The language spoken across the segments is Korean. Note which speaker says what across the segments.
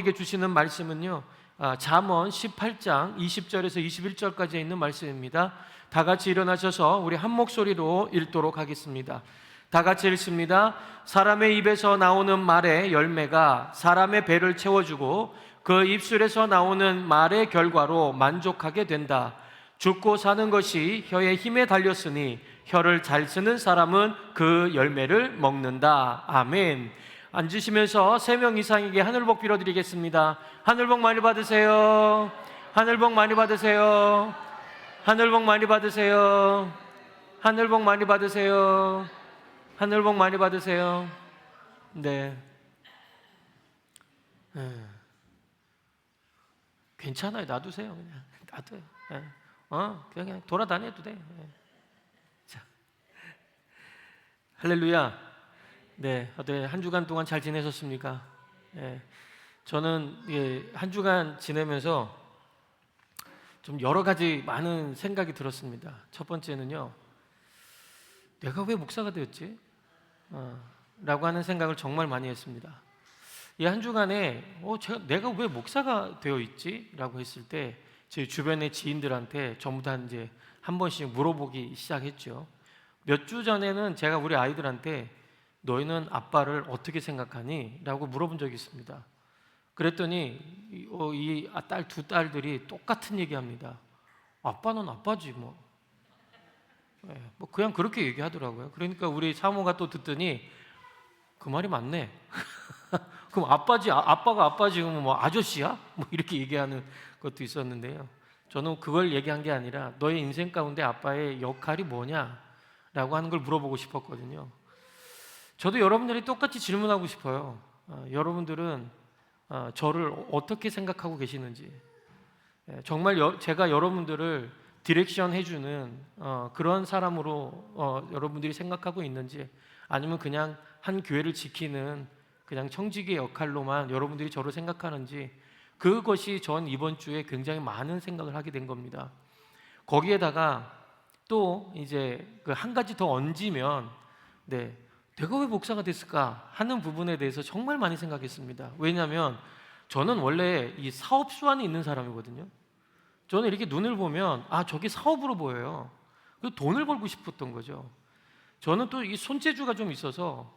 Speaker 1: 에게 주시는 말씀은요, 잠언 18장 20절에서 21절까지 있는 말씀입니다. 다 같이 일어나셔서 우리 한 목소리로 읽도록 하겠습니다. 다 같이 읽습니다. 사람의 입에서 나오는 말의 열매가 사람의 배를 채워주고 그 입술에서 나오는 말의 결과로 만족하게 된다. 죽고 사는 것이 혀의 힘에 달렸으니 혀를 잘 쓰는 사람은 그 열매를 먹는다. 아멘. 앉으시면서 3명 이상에게 하늘복 빌어드리겠습니다. 하늘복 많이 받으세요. 하늘복 많이 받으세요. 하늘복 많이 받으세요. 하늘복 많이 받으세요. 하늘복 많이 받으세요. 네. 괜찮아요. 놔두세요. 그냥 놔둬요. 그냥 돌아다녀도 돼. 자, 할렐루야. 네, 어때 한 주간 동안 잘 지내셨습니까? 저는 한 주간 지내면서 좀 여러 가지 많은 생각이 들었습니다. 첫 번째는요, 내가 왜 목사가 되었지? 라고 하는 생각을 정말 많이 했습니다. 이 한 주간에 내가 왜 목사가 되어 있지? 라고 했을 때 제 주변의 지인들한테 전부 다 이제 한 번씩 물어보기 시작했죠. 몇 주 전에는 제가 우리 아이들한테 너희는 아빠를 어떻게 생각하니? 라고 물어본 적이 있습니다. 그랬더니 이 두 딸들이 똑같은 얘기합니다. 아빠는 아빠지 뭐. 그냥 그렇게 얘기하더라고요. 그러니까 우리 사모가 또 듣더니 그 말이 맞네. 그럼 아빠지, 아빠가 아빠지, 뭐 아저씨야? 뭐 이렇게 얘기하는 것도 있었는데요. 저는 그걸 얘기한 게 아니라 너의 인생 가운데 아빠의 역할이 뭐냐? 라고 하는 걸 물어보고 싶었거든요. 저도 여러분들이 똑같이 질문하고 싶어요. 여러분들은 저를 어떻게 생각하고 계시는지, 정말 제가 여러분들을 디렉션 해주는 그런 사람으로 여러분들이 생각하고 있는지, 아니면 그냥 한 교회를 지키는 그냥 청지기의 역할로만 여러분들이 저를 생각하는지, 그것이 전 이번 주에 굉장히 많은 생각을 하게 된 겁니다. 거기에다가 또 이제 그 한 가지 더 얹으면 내가 왜 목사가 됐을까 하는 부분에 대해서 정말 많이 생각했습니다. 왜냐하면 저는 원래 이 사업 수완이 있는 사람이거든요. 저는 이렇게 눈을 보면 저게 사업으로 보여요. 그래서 돈을 벌고 싶었던 거죠. 저는 또 이 손재주가 좀 있어서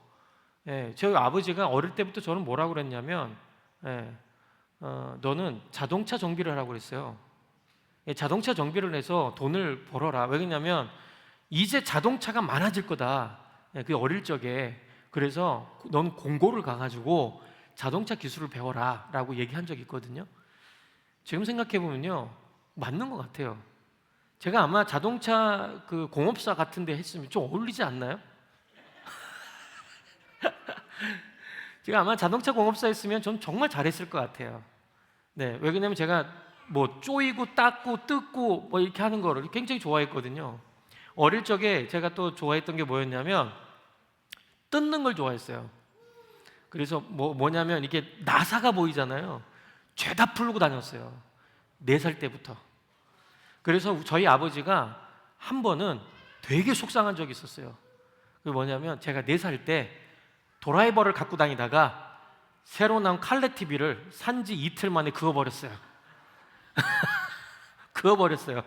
Speaker 1: 저희 아버지가 어릴 때부터 저는 뭐라고 그랬냐면 너는 자동차 정비를 하라고 그랬어요. 자동차 정비를 해서 돈을 벌어라. 왜냐면 이제 자동차가 많아질 거다. 그 어릴 적에. 그래서 넌 공고를 가가지고 자동차 기술을 배워라 라고 얘기한 적이 있거든요. 지금 생각해보면요, 맞는 것 같아요. 제가 아마 자동차 그 공업사 같은 데 했으면 좀 어울리지 않나요? 제가 아마 자동차 공업사 했으면 전 정말 잘했을 것 같아요. 왜냐면 제가 뭐 쪼이고 닦고 뜯고 뭐 이렇게 하는 거를 굉장히 좋아했거든요. 어릴 적에 제가 또 좋아했던 게 뭐였냐면 뜯는 걸 좋아했어요. 그래서 뭐냐면 이게 나사가 보이잖아요. 죄다 풀고 다녔어요. 4살 때부터. 그래서 저희 아버지가 한 번은 되게 속상한 적이 있었어요. 그게 뭐냐면 제가 4살 때 드라이버를 갖고 다니다가 새로 나온 칼레 TV를 산지 이틀 만에 그어버렸어요. 그어버렸어요.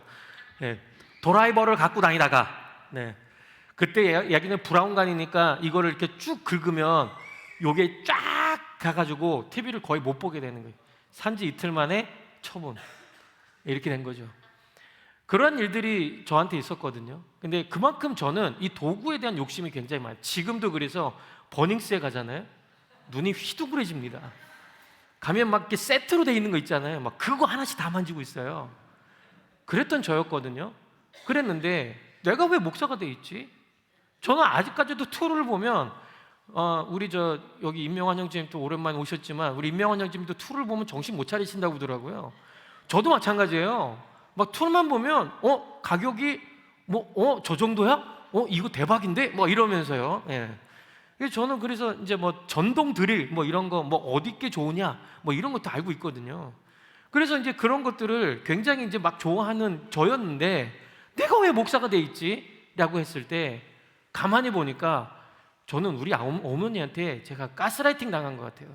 Speaker 1: 드라이버를 갖고 다니다가 그때 얘기는 브라운관이니까 이거를 이렇게 쭉 긁으면 요게 쫙 가가지고 TV를 거의 못 보게 되는 거예요. 산지 이틀 만에 처분. 이렇게 된 거죠. 그런 일들이 저한테 있었거든요. 근데 그만큼 저는 이 도구에 대한 욕심이 굉장히 많아요. 지금도 그래서 버닝스에 가잖아요. 눈이 휘둥그레집니다. 가면 막 이렇게 세트로 돼 있는 거 있잖아요. 막 그거 하나씩 다 만지고 있어요. 그랬던 저였거든요. 그랬는데 내가 왜 목사가 돼 있지? 저는 아직까지도 툴을 보면 우리 여기 임명환 형제님 또 오랜만에 오셨지만 우리 임명환 형제님도 툴을 보면 정신 못 차리신다고 그러더라고요. 저도 마찬가지예요. 막 툴만 보면 가격이 저 정도야? 이거 대박인데? 뭐 이러면서요. 저는 그래서 이제 뭐 전동 드릴 뭐 이런 거 뭐 어디 게 좋으냐 뭐 이런 것도 알고 있거든요. 그래서 이제 그런 것들을 굉장히 이제 막 좋아하는 저였는데 내가 왜 목사가 돼 있지? 라고 했을 때 가만히 보니까 저는 우리 어머니한테 제가 가스라이팅 당한 것 같아요.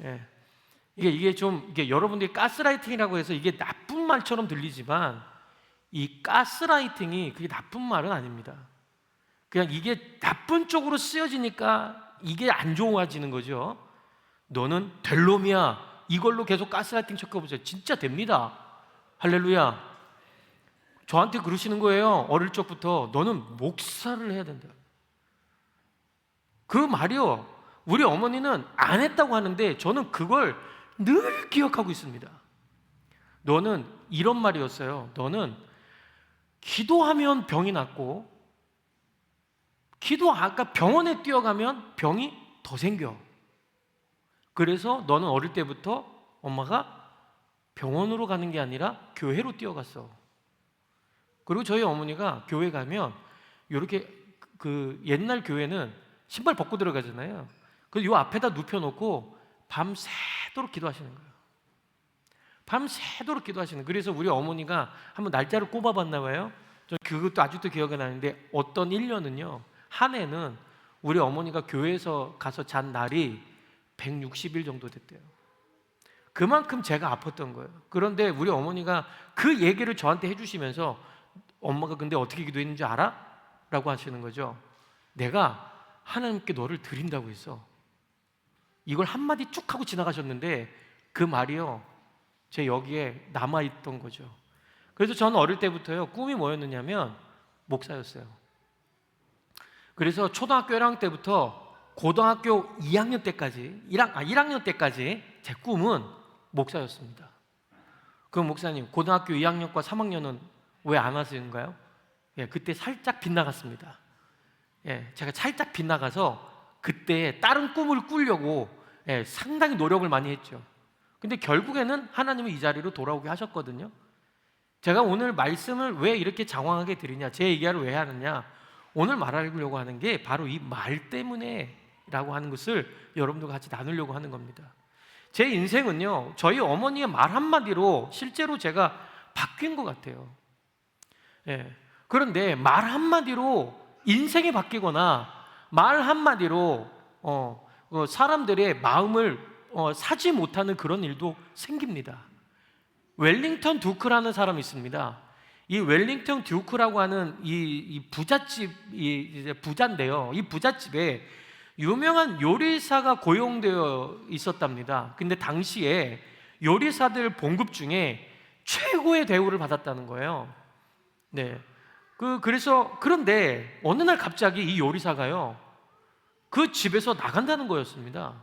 Speaker 1: 예. 이게 좀 이게 여러분들이 가스라이팅이라고 해서 이게 나쁜 말처럼 들리지만 이 가스라이팅이 그게 나쁜 말은 아닙니다. 그냥 이게 나쁜 쪽으로 쓰여지니까 이게 안 좋아지는 거죠. 너는 될 놈이야. 이걸로 계속 가스라이팅 섞어보세요. 진짜 됩니다. 할렐루야. 저한테 그러시는 거예요. 어릴 적부터 너는 목사를 해야 된다. 그 말이요, 우리 어머니는 안 했다고 하는데 저는 그걸 늘 기억하고 있습니다. 너는 이런 말이었어요. 너는 기도하면 병이 낫고 아까 병원에 뛰어가면 병이 더 생겨. 그래서 너는 어릴 때부터 엄마가 병원으로 가는 게 아니라 교회로 뛰어갔어. 그리고 저희 어머니가 교회 가면 이렇게 그 옛날 교회는 신발 벗고 들어가잖아요. 그래서 요 앞에다 눕혀놓고 밤새도록 기도하시는 거예요. 밤새도록 기도하시는 거예요. 그래서 우리 어머니가 한번 날짜를 꼽아봤나 봐요. 저 그것도 아직도 기억이 나는데 어떤 1년은요, 한 해는 우리 어머니가 교회에서 가서 잔 날이 160일 정도 됐대요. 그만큼 제가 아팠던 거예요. 그런데 우리 어머니가 그 얘기를 저한테 해주시면서 엄마가 근데 어떻게 기도했는지 알아? 라고 하시는 거죠. 내가 하나님께 너를 드린다고 했어. 이걸 한마디 쭉 하고 지나가셨는데 그 말이요, 제 여기에 남아있던 거죠. 그래서 저는 어릴 때부터요, 꿈이 뭐였느냐면 목사였어요. 그래서 초등학교 1학년 때부터 고등학교 2학년 때까지 1학년 때까지 제 꿈은 목사였습니다. 그럼 목사님, 고등학교 2학년과 3학년은 왜 안 하시는가요? 예, 그때 살짝 빗나갔습니다. 예, 제가 살짝 빗나가서 그때 다른 꿈을 꾸려고 상당히 노력을 많이 했죠. 근데 결국에는 하나님은 이 자리로 돌아오게 하셨거든요. 제가 오늘 말씀을 왜 이렇게 장황하게 드리냐, 제 얘기를 왜 하느냐, 오늘 말하려고 하는 게 바로 이 말 때문에 라고 하는 것을 여러분들과 같이 나누려고 하는 겁니다. 제 인생은요, 저희 어머니의 말 한마디로 실제로 제가 바뀐 것 같아요. 예. 그런데 말 한마디로 인생이 바뀌거나 말 한마디로 사람들의 마음을 사지 못하는 그런 일도 생깁니다. 웰링턴 듀크라는 사람이 있습니다. 이 웰링턴 듀크라고 하는 이 부잣집, 이제 부자인데요. 이 부잣집에 유명한 요리사가 고용되어 있었답니다. 근데 당시에 요리사들 봉급 중에 최고의 대우를 받았다는 거예요. 네. 그런데 어느 날 갑자기 이 요리사가요, 그 집에서 나간다는 거였습니다.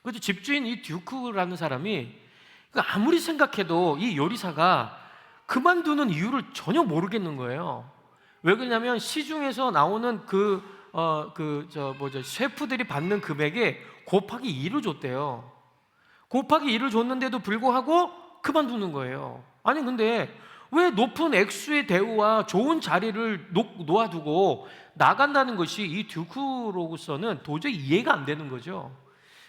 Speaker 1: 그래서 집주인 이 듀크라는 사람이 아무리 생각해도 이 요리사가 그만두는 이유를 전혀 모르겠는 거예요. 왜 그러냐면 시중에서 나오는 셰프들이 받는 금액에 곱하기 2를 줬대요. 곱하기 2를 줬는데도 불구하고 그만두는 거예요. 아니 근데 왜 높은 액수의 대우와 좋은 자리를 놓아두고 나간다는 것이 이 듀크로서는 도저히 이해가 안 되는 거죠.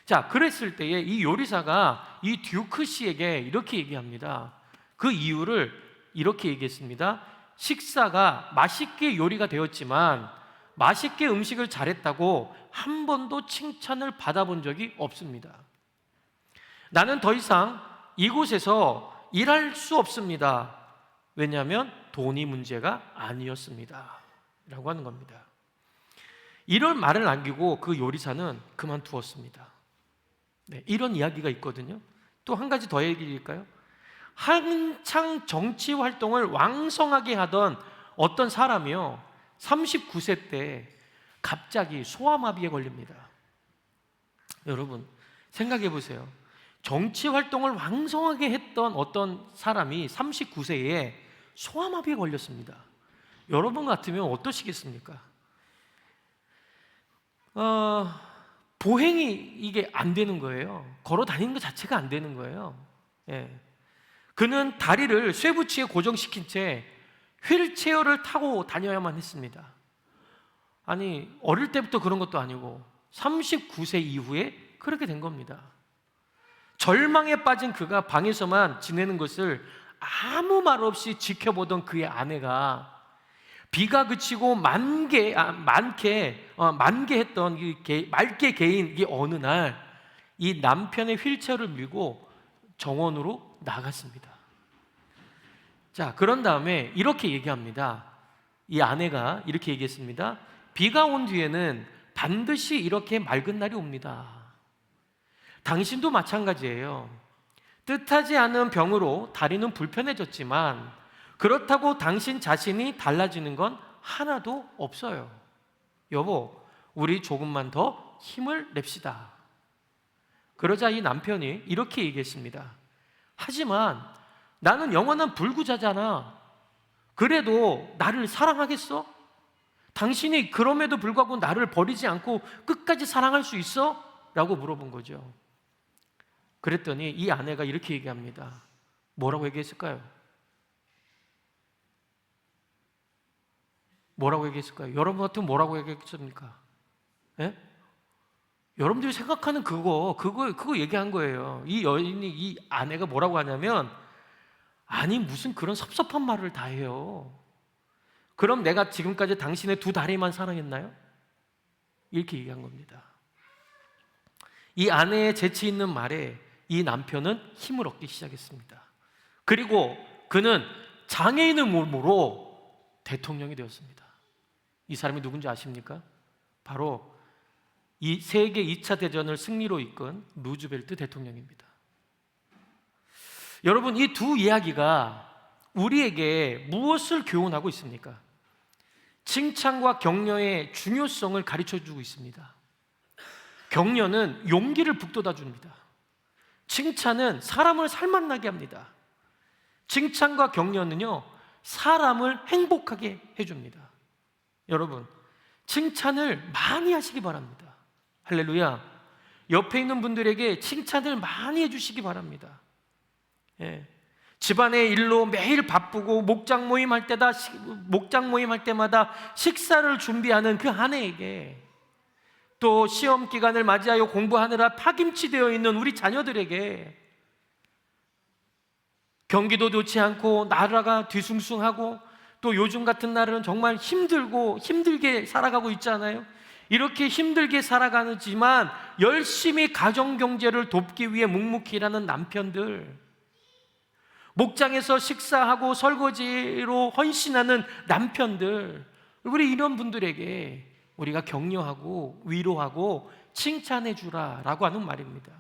Speaker 1: 자, 그랬을 때에 이 요리사가 이 듀크 씨에게 이렇게 얘기합니다. 그 이유를 이렇게 얘기했습니다. 식사가 맛있게 요리가 되었지만 맛있게 음식을 잘했다고 한 번도 칭찬을 받아본 적이 없습니다. 나는 더 이상 이곳에서 일할 수 없습니다. 왜냐하면 돈이 문제가 아니었습니다. 라고 하는 겁니다. 이런 말을 남기고 그 요리사는 그만두었습니다. 네, 이런 이야기가 있거든요. 또 한 가지 더 얘기할까요? 한창 정치 활동을 왕성하게 하던 어떤 사람이요, 39세 때 갑자기 소아마비에 걸립니다. 여러분 생각해 보세요. 정치 활동을 왕성하게 했던 어떤 사람이 39세에 소아마비에 걸렸습니다. 여러분 같으면 어떠시겠습니까? 보행이 이게 안 되는 거예요. 걸어 다니는 것 자체가 안 되는 거예요. 예. 그는 다리를 쇠붙이에 고정시킨 채 휠체어를 타고 다녀야만 했습니다. 아니, 어릴 때부터 그런 것도 아니고 39세 이후에 그렇게 된 겁니다. 절망에 빠진 그가 방에서만 지내는 것을 아무 말 없이 지켜보던 그의 아내가 비가 그치고 맑게 했던 맑게 개인 이 어느 날 이 남편의 휠체어를 밀고 정원으로 나갔습니다. 자, 그런 다음에 이렇게 얘기합니다. 이 아내가 이렇게 얘기했습니다. 비가 온 뒤에는 반드시 이렇게 맑은 날이 옵니다. 당신도 마찬가지예요. 뜻하지 않은 병으로 다리는 불편해졌지만 그렇다고 당신 자신이 달라지는 건 하나도 없어요. 여보, 우리 조금만 더 힘을 냅시다. 그러자 이 남편이 이렇게 얘기했습니다. 하지만 나는 영원한 불구자잖아. 그래도 나를 사랑하겠어? 당신이 그럼에도 불구하고 나를 버리지 않고 끝까지 사랑할 수 있어? 라고 물어본 거죠. 그랬더니 이 아내가 이렇게 얘기합니다. 뭐라고 얘기했을까요? 뭐라고 얘기했을까요? 여러분 같으면 뭐라고 얘기했습니까? 예? 여러분들이 생각하는 그거 얘기한 거예요. 이 여인이, 이 아내가 뭐라고 하냐면, 아니 무슨 그런 섭섭한 말을 다 해요. 그럼 내가 지금까지 당신의 두 다리만 사랑했나요? 이렇게 얘기한 겁니다. 이 아내의 재치 있는 말에 이 남편은 힘을 얻기 시작했습니다. 그리고 그는 장애인의 몸으로 대통령이 되었습니다. 이 사람이 누군지 아십니까? 바로 이 세계 2차 대전을 승리로 이끈 루즈벨트 대통령입니다. 여러분, 이 두 이야기가 우리에게 무엇을 교훈하고 있습니까? 칭찬과 격려의 중요성을 가르쳐주고 있습니다. 격려는 용기를 북돋아 줍니다. 칭찬은 사람을 살맛나게 합니다. 칭찬과 격려는요, 사람을 행복하게 해줍니다. 여러분, 칭찬을 많이 하시기 바랍니다. 할렐루야. 옆에 있는 분들에게 칭찬을 많이 해주시기 바랍니다. 예. 집안의 일로 매일 바쁘고 목장 모임할 때마다 식사를 준비하는 그 아내에게, 또 시험 기간을 맞이하여 공부하느라 파김치되어 있는 우리 자녀들에게, 경기도 좋지 않고 나라가 뒤숭숭하고 또 요즘 같은 날은 정말 힘들게 살아가고 있잖아요. 이렇게 힘들게 살아가지만 열심히 가정 경제를 돕기 위해 묵묵히 일하는 남편들, 목장에서 식사하고 설거지로 헌신하는 남편들, 우리 이런 분들에게 우리가 격려하고 위로하고 칭찬해 주라라고 하는 말입니다.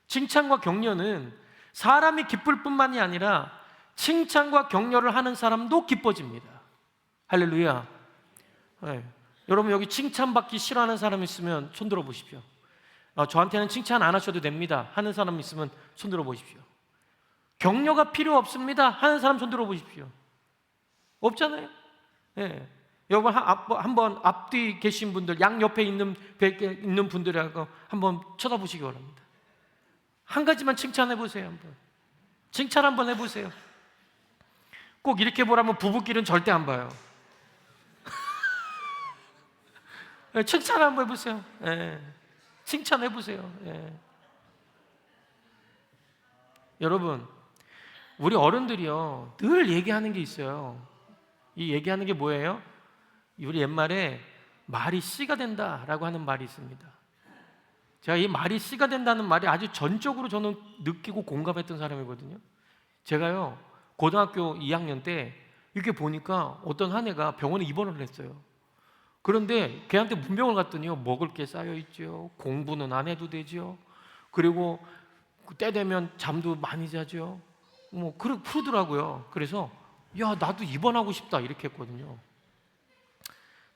Speaker 1: 칭찬과 격려는 사람이 기쁠 뿐만이 아니라 칭찬과 격려를 하는 사람도 기뻐집니다. 할렐루야. 네. 여러분, 여기 칭찬받기 싫어하는 사람 있으면 손 들어 보십시오. 저한테는 칭찬 안 하셔도 됩니다 하는 사람 있으면 손 들어 보십시오. 격려가 필요 없습니다 하는 사람 손 들어 보십시오. 없잖아요. 네. 여러분, 한번 앞뒤 계신 분들, 양 옆에 있는 분들하고 한번 쳐다보시기 바랍니다. 한 가지만 칭찬해 보세요. 한번 칭찬 한번 해보세요. 꼭 이렇게 보라면 부부끼리는 절대 안 봐요. 칭찬 한번 해보세요. 예. 칭찬해보세요. 예. 여러분, 우리 어른들이요 늘 얘기하는 게 있어요. 이 얘기하는 게 뭐예요? 우리 옛말에 말이 씨가 된다라고 하는 말이 있습니다. 제가 이 말이 씨가 된다는 말이 아주 전적으로 저는 느끼고 공감했던 사람이거든요. 제가요 고등학교 2학년 때 이렇게 보니까 어떤 한 애가 병원에 입원을 했어요. 그런데 걔한테 문병을 갔더니요 먹을 게 쌓여 있죠. 공부는 안 해도 되죠. 그리고 때 되면 잠도 많이 자죠. 뭐 그러더라고요. 그래서 야, 나도 입원하고 싶다 이렇게 했거든요.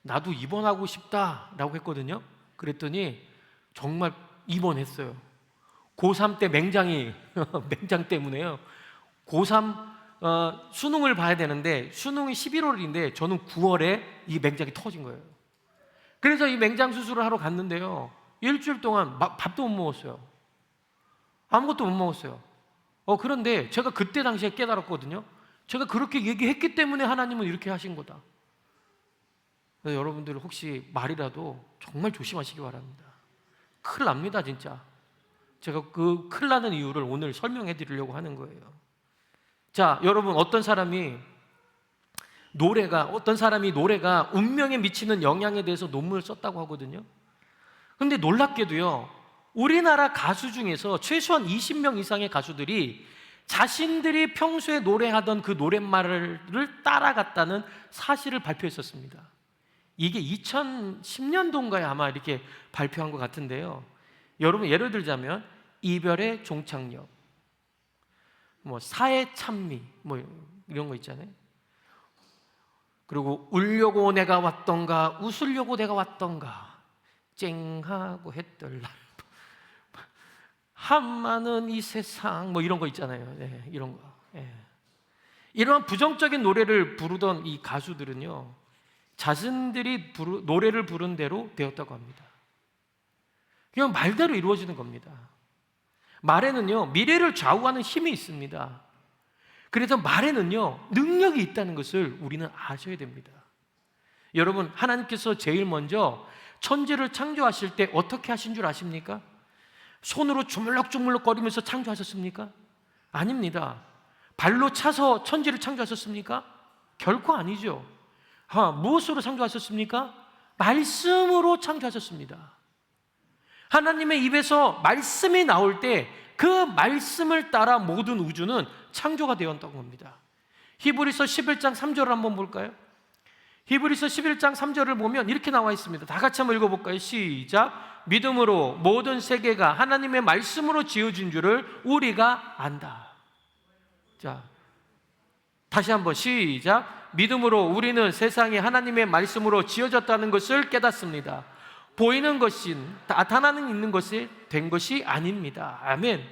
Speaker 1: 나도 입원하고 싶다라고 했거든요. 그랬더니 정말 입원했어요. 고3 때 맹장 때문에요. 고3 수능을 봐야 되는데 수능이 11월인데 저는 9월에 이 맹장이 터진 거예요. 그래서 이 맹장 수술을 하러 갔는데요, 일주일 동안 밥도 못 먹었어요. 아무것도 못 먹었어요. 그런데 제가 그때 당시에 깨달았거든요. 제가 그렇게 얘기했기 때문에 하나님은 이렇게 하신 거다. 여러분들 혹시 말이라도 정말 조심하시기 바랍니다. 큰일 납니다 진짜. 제가 그 큰일 나는 이유를 오늘 설명해 드리려고 하는 거예요. 자, 여러분, 어떤 사람이 노래가 운명에 미치는 영향에 대해서 논문을 썼다고 하거든요. 근데 놀랍게도요, 우리나라 가수 중에서 최소한 20명 이상의 가수들이 자신들이 평소에 노래하던 그 노랫말을 따라갔다는 사실을 발표했었습니다. 이게 2010년도인가에 아마 이렇게 발표한 것 같은데요. 여러분, 예를 들자면 이별의 종착역, 뭐 사의 찬미, 뭐 이런 거 있잖아요. 그리고 울려고 내가 왔던가 웃으려고 내가 왔던가 쨍하고 했덜날 한많은 이 세상, 뭐 이런 거 있잖아요. 네, 이런 거. 이런 부정적인 노래를 부르던 이 가수들은요, 자신들이 노래를 부른 대로 되었다고 합니다. 그냥 말대로 이루어지는 겁니다. 말에는요, 미래를 좌우하는 힘이 있습니다. 그래서 말에는요, 능력이 있다는 것을 우리는 아셔야 됩니다. 여러분, 하나님께서 제일 먼저 천지를 창조하실 때 어떻게 하신 줄 아십니까? 손으로 주물럭주물럭 거리면서 창조하셨습니까? 아닙니다. 발로 차서 천지를 창조하셨습니까? 결코 아니죠. 무엇으로 창조하셨습니까? 말씀으로 창조하셨습니다. 하나님의 입에서 말씀이 나올 때 그 말씀을 따라 모든 우주는 창조가 되었다고 합니다. 히브리서 11장 3절을 한번 볼까요? 히브리서 11장 3절을 보면 이렇게 나와 있습니다. 다 같이 한번 읽어볼까요? 시작. 믿음으로 모든 세계가 하나님의 말씀으로 지어진 줄을 우리가 안다. 자, 다시 한번 시작. 믿음으로 우리는 세상에 하나님의 말씀으로 지어졌다는 것을 깨닫습니다. 보이는 것이 나타나는 있는 것이 된 것이 아닙니다. 아멘.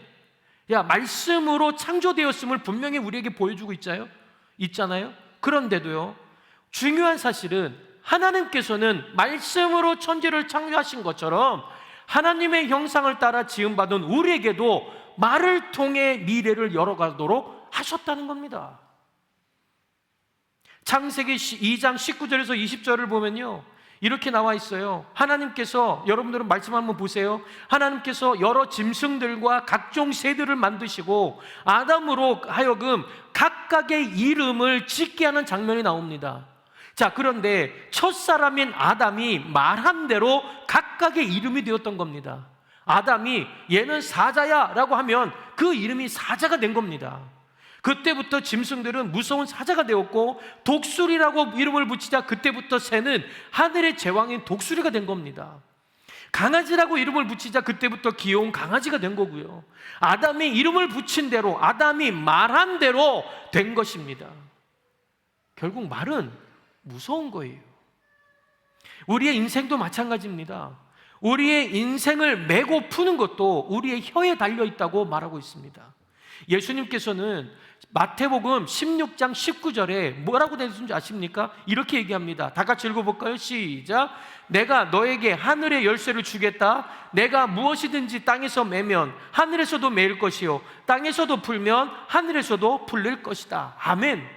Speaker 1: 말씀으로 창조되었음을 분명히 우리에게 보여주고 있잖아요. 그런데도요, 중요한 사실은 하나님께서는 말씀으로 천지를 창조하신 것처럼 하나님의 형상을 따라 지음받은 우리에게도 말을 통해 미래를 열어가도록 하셨다는 겁니다. 창세기 2장 19절에서 20절을 보면요, 이렇게 나와 있어요. 하나님께서, 여러분들은 말씀 한번 보세요. 하나님께서 여러 짐승들과 각종 새들을 만드시고 아담으로 하여금 각각의 이름을 짓게 하는 장면이 나옵니다. 자, 그런데 첫사람인 아담이 말한 대로 각각의 이름이 되었던 겁니다. 아담이 얘는 사자야 라고 하면 그 이름이 사자가 된 겁니다. 그때부터 짐승들은 무서운 사자가 되었고, 독수리라고 이름을 붙이자 그때부터 새는 하늘의 제왕인 독수리가 된 겁니다. 강아지라고 이름을 붙이자 그때부터 귀여운 강아지가 된 거고요. 아담이 이름을 붙인 대로, 아담이 말한 대로 된 것입니다. 결국 말은 무서운 거예요. 우리의 인생도 마찬가지입니다. 우리의 인생을 메고 푸는 것도 우리의 혀에 달려 있다고 말하고 있습니다. 예수님께서는 마태복음 16장 19절에 뭐라고 되어 있는지 아십니까? 이렇게 얘기합니다. 다 같이 읽어볼까요? 시작. 내가 너에게 하늘의 열쇠를 주겠다. 내가 무엇이든지 땅에서 매면 하늘에서도 매일 것이요, 땅에서도 풀면 하늘에서도 풀릴 것이다. 아멘.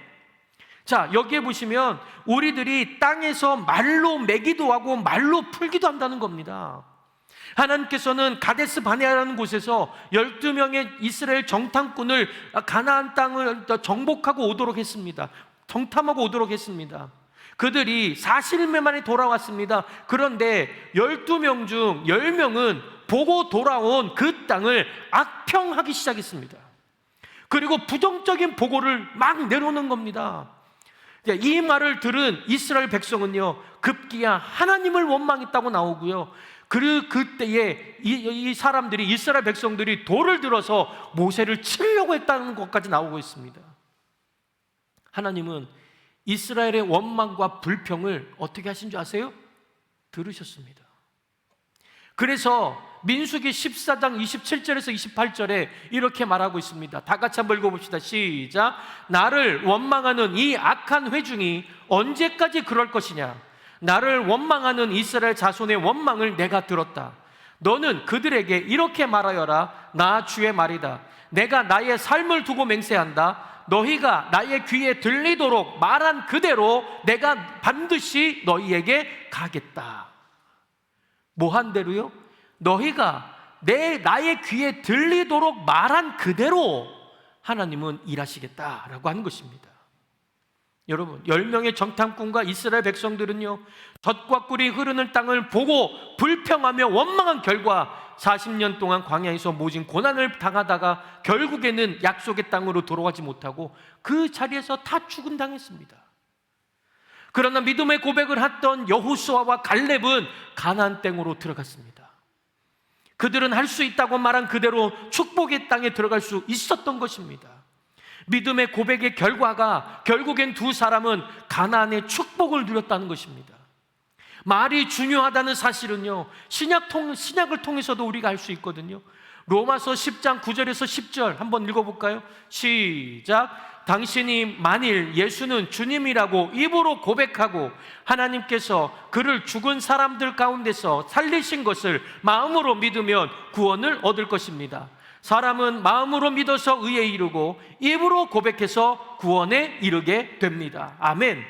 Speaker 1: 자, 여기에 보시면 우리들이 땅에서 말로 매기도 하고 말로 풀기도 한다는 겁니다. 하나님께서는 가데스 바네아라는 곳에서 12명의 이스라엘 정탐꾼을 가나안 땅을 정복하고 오도록 했습니다. 정탐하고 오도록 했습니다. 그들이 40일 만에 돌아왔습니다. 그런데 12명 중 10명은 보고 돌아온 그 땅을 악평하기 시작했습니다. 그리고 부정적인 보고를 막 내놓는 겁니다. 이 말을 들은 이스라엘 백성은요, 급기야 하나님을 원망했다고 나오고요, 그때에 이 사람들이, 이스라엘 백성들이 돌을 들어서 모세를 치려고 했다는 것까지 나오고 있습니다. 하나님은 이스라엘의 원망과 불평을 어떻게 하신 줄 아세요? 들으셨습니다. 그래서 민수기 14장 27절에서 28절에 이렇게 말하고 있습니다. 다 같이 한번 읽어봅시다. 시작. 나를 원망하는 이 악한 회중이 언제까지 그럴 것이냐? 나를 원망하는 이스라엘 자손의 원망을 내가 들었다. 너는 그들에게 이렇게 말하여라. 나 주의 말이다. 내가 나의 삶을 두고 맹세한다. 너희가 나의 귀에 들리도록 말한 그대로 내가 반드시 너희에게 가겠다. 뭐 한 대로요? 너희가 나의 귀에 들리도록 말한 그대로 하나님은 일하시겠다라고 하는 것입니다. 여러분, 10명의 정탐꾼과 이스라엘 백성들은요, 젖과 꿀이 흐르는 땅을 보고 불평하며 원망한 결과 40년 동안 광야에서 모진 고난을 당하다가 결국에는 약속의 땅으로 돌아가지 못하고 그 자리에서 다 죽음당했습니다. 그러나 믿음의 고백을 했던 여호수아와 갈렙은 가나안 땅으로 들어갔습니다. 그들은 할 수 있다고 말한 그대로 축복의 땅에 들어갈 수 있었던 것입니다. 믿음의 고백의 결과가 결국엔 두 사람은 가나안의 축복을 누렸다는 것입니다. 말이 중요하다는 사실은요, 신약을 통해서도 우리가 알 수 있거든요. 로마서 10장 9절에서 10절 한번 읽어볼까요? 시작. 당신이 만일 예수는 주님이라고 입으로 고백하고 하나님께서 그를 죽은 사람들 가운데서 살리신 것을 마음으로 믿으면 구원을 얻을 것입니다. 사람은 마음으로 믿어서 의에 이르고 입으로 고백해서 구원에 이르게 됩니다. 아멘.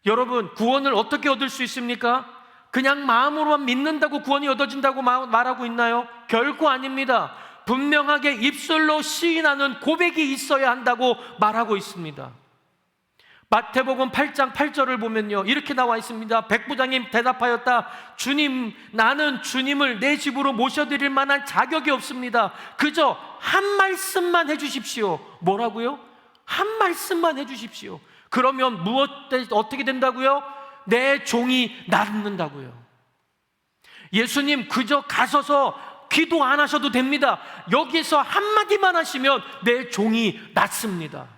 Speaker 1: 여러분, 구원을 어떻게 얻을 수 있습니까? 그냥 마음으로만 믿는다고 구원이 얻어진다고 말하고 있나요? 결코 아닙니다. 분명하게 입술로 시인하는 고백이 있어야 한다고 말하고 있습니다. 마태복음 8장 8절을 보면요, 이렇게 나와 있습니다. 백부장님 대답하였다. 주님, 나는 주님을 내 집으로 모셔드릴 만한 자격이 없습니다. 그저 한 말씀만 해주십시오. 뭐라고요? 한 말씀만 해주십시오. 그러면 어떻게 된다고요? 내 종이 낫는다고요. 예수님, 그저 가셔서 기도 안 하셔도 됩니다. 여기서 한마디만 하시면 내 종이 낫습니다.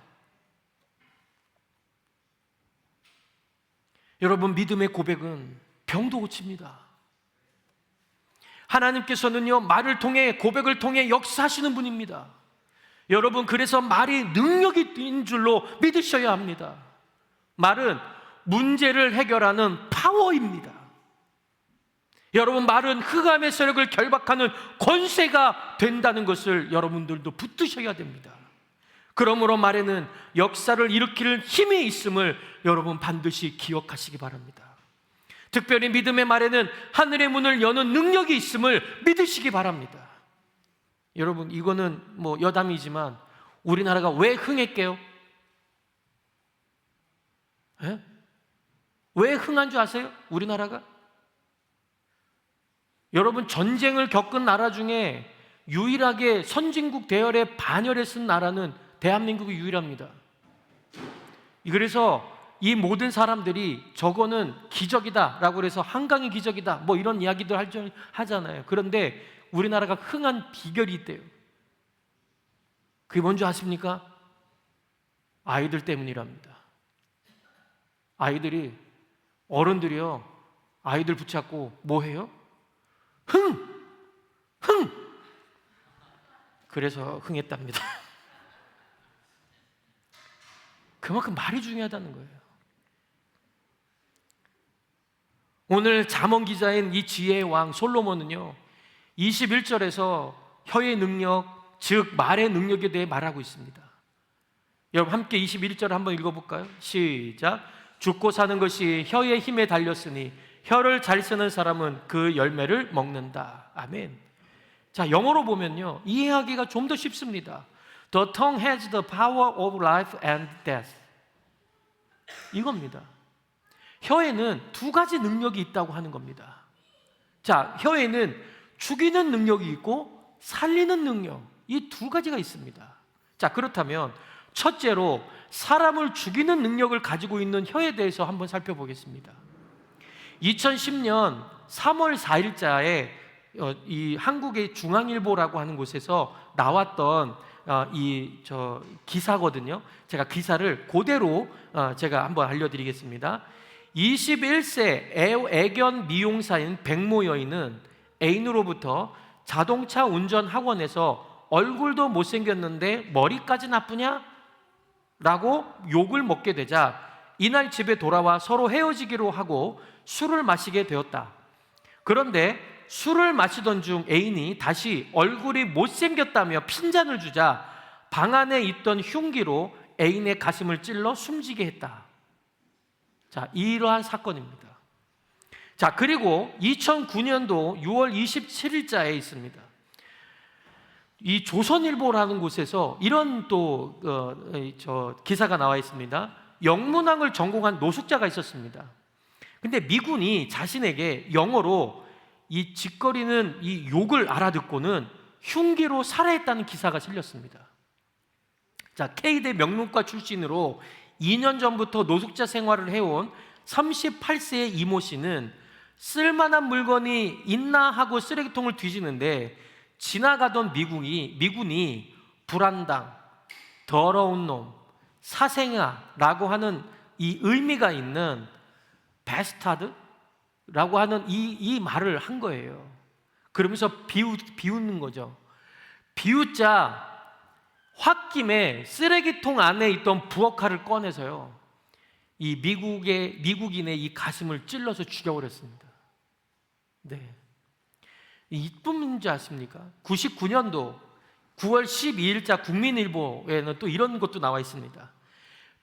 Speaker 1: 여러분, 믿음의 고백은 병도 고칩니다. 하나님께서는요, 말을 통해, 고백을 통해 역사하시는 분입니다. 여러분, 그래서 말이 능력이 있는 줄로 믿으셔야 합니다. 말은 문제를 해결하는 파워입니다. 여러분, 말은 흑암의 세력을 결박하는 권세가 된다는 것을 여러분들도 붙드셔야 됩니다. 그러므로 말에는 역사를 일으킬 힘이 있음을 여러분 반드시 기억하시기 바랍니다. 특별히 믿음의 말에는 하늘의 문을 여는 능력이 있음을 믿으시기 바랍니다. 여러분, 이거는 뭐 여담이지만 우리나라가 왜 흥했게요? 에? 왜 흥한 줄 아세요? 우리나라가? 여러분, 전쟁을 겪은 나라 중에 유일하게 선진국 대열에 반열에 쓴 나라는 대한민국이 유일합니다. 그래서 이 모든 사람들이 저거는 기적이다 라고 해서 한강의 기적이다 뭐 이런 이야기들 하잖아요. 그런데 우리나라가 흥한 비결이 있대요. 그게 뭔지 아십니까? 아이들 때문이랍니다. 어른들이요, 아이들 붙잡고 뭐 해요? 흥! 그래서 흥했답니다. 그만큼 말이 중요하다는 거예요. 오늘 잠언 기자인 이 지혜의 왕 솔로몬은요, 21절에서 혀의 능력, 즉 말의 능력에 대해 말하고 있습니다. 여러분, 함께 21절 한번 읽어볼까요? 시작. 죽고 사는 것이 혀의 힘에 달렸으니 혀를 잘 쓰는 사람은 그 열매를 먹는다. 아멘. 자, 영어로 보면요, 이해하기가 좀 더 쉽습니다. The tongue has the power of life and death. 이겁니다. 혀에는 두 가지 능력이 있다고 하는 겁니다. 자, 혀에는 죽이는 능력이 있고 살리는 능력, 이 두 가지가 있습니다. 자, 그렇다면 첫째로 사람을 죽이는 능력을 가지고 있는 혀에 대해서 한번 살펴보겠습니다. 2010년 3월 4일자에 이 한국의 중앙일보라고 하는 곳에서 나왔던 기사거든요. 제가 기사를 그대로 제가 한번 알려드리겠습니다. 21세 애견 미용사인 백모 여인은 애인으로부터 자동차 운전 학원에서 얼굴도 못생겼는데 머리까지 나쁘냐? 라고 욕을 먹게 되자 이날 집에 돌아와 서로 헤어지기로 하고 술을 마시게 되었다. 그런데 술을 마시던 중 애인이 다시 얼굴이 못생겼다며 핀잔을 주자 방 안에 있던 흉기로 애인의 가슴을 찔러 숨지게 했다. 자, 이러한 사건입니다. 자, 그리고 2009년도 6월 27일자에 있습니다. 이 조선일보라는 곳에서 이런 또 기사가 나와 있습니다. 영문학을 전공한 노숙자가 있었습니다. 근데 미군이 자신에게 영어로 이 짓거리는 이 욕을 알아듣고는 흉기로 살해했다는 기사가 실렸습니다. 자, K대 명문과 출신으로 2년 전부터 노숙자 생활을 해온 38세의 이모 씨는 쓸만한 물건이 있나 하고 쓰레기통을 뒤지는데 지나가던 미군이 불안당, 더러운 놈, 사생아라고 하는 이 의미가 있는 베스타드라고 하는 이 말을 한 거예요. 그러면서 비웃는 거죠. 비웃자 홧김에 쓰레기통 안에 있던 부엌칼을 꺼내서요, 이 미국인의 이 가슴을 찔러서 죽여버렸습니다. 네, 이뿐 문제 아십니까? 99년도 9월 12일자 국민일보에는 또 이런 것도 나와 있습니다.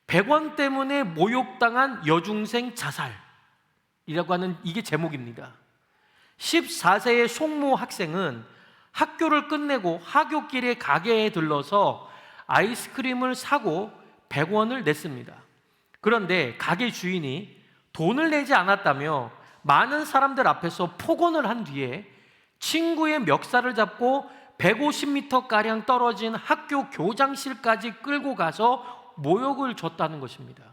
Speaker 1: 100원 때문에 모욕당한 여중생 자살이라고 하는 이게 제목입니다. 14세의 송모 학생은 학교를 끝내고 하굣길에 가게에 들러서 아이스크림을 사고 100원을 냈습니다. 그런데 가게 주인이 돈을 내지 않았다며 많은 사람들 앞에서 폭언을 한 뒤에 친구의 멱살을 잡고 150m가량 떨어진 학교 교장실까지 끌고 가서 모욕을 줬다는 것입니다.